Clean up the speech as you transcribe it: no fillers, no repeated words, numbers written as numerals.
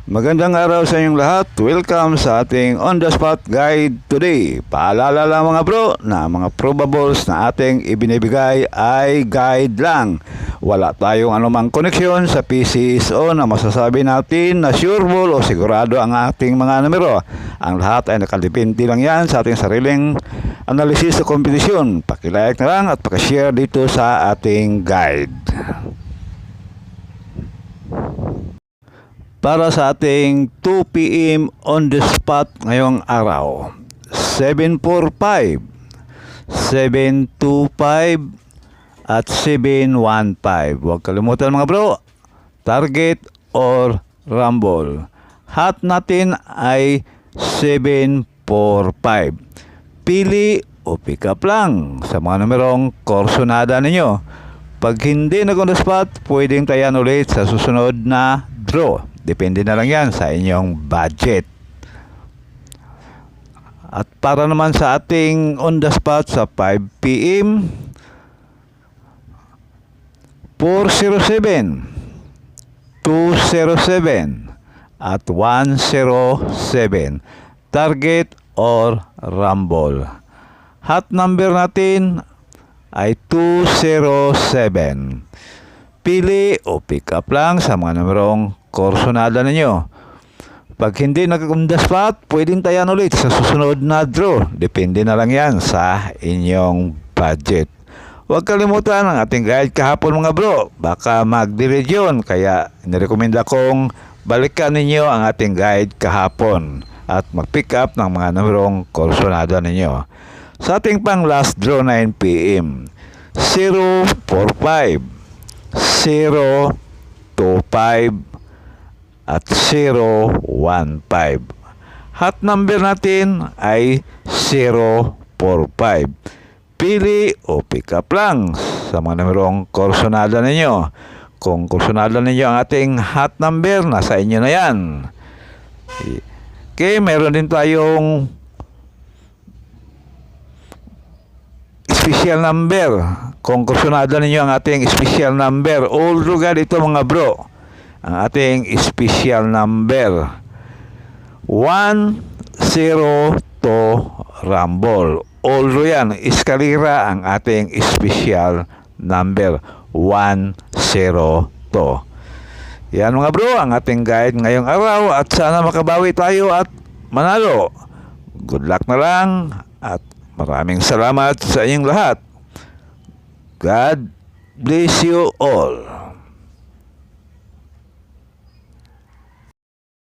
Magandang araw sa inyong lahat. Welcome sa ating On The Spot Guide today. Paalala lang mga bro na mga probables na ating ibinibigay ay guide lang. Wala tayong anumang koneksyon sa PCSO na masasabi natin na sureball o sigurado ang ating mga numero. Ang lahat ay nakadepende lang yan sa ating sariling analysis sa kompetisyon. Pakilike na lang at pakishare dito sa ating guide. Para sa ating 2 PM on the spot ngayong araw, 745, 725 at 715. Huwag kalimutan mga bro, target or rumble. Hat natin ay 745. Pili o pick up lang sa mga numerong korsonada ninyo. Pag hindi nag-on the spot, pwedeng tayan ulit sa susunod na draw. Depende na lang yan sa inyong budget. At para naman sa ating on the spot sa 5 PM, 407, 207 at 107. Target or rumble. Hat number natin ay 207. Pili o pick up lang sa mga numerong korsonada ninyo. Pag hindi nag-on the spot, pwedeng tayan ulit sa susunod na draw. Depende na lang yan sa inyong budget. Huwag kalimutan ang ating guide kahapon mga bro. Baka mag-delete yun. Kaya nirekomenda kong balikan ninyo ang ating guide kahapon at mag-pick up ng mga numerong korsonada ninyo. Sa ating pang last draw 9 PM, 045, 025 at 015. Hat number natin ay 045. Pili o pick up lang sa mga numerong korsonada ninyo. Kung korsonada ninyo ang ating hat number, nasa inyo na yan. Okay, meron din tayong special number. Kung korsonada ninyo ang ating special number, all lugar ito mga bro. Ang ating special number 102 rumble. Although yan, iskalira ang ating special number 102. Yan mga bro, ang ating guide ngayong araw at sana makabawi tayo at manalo. Good luck na lang at maraming salamat sa inyong lahat. God bless you all.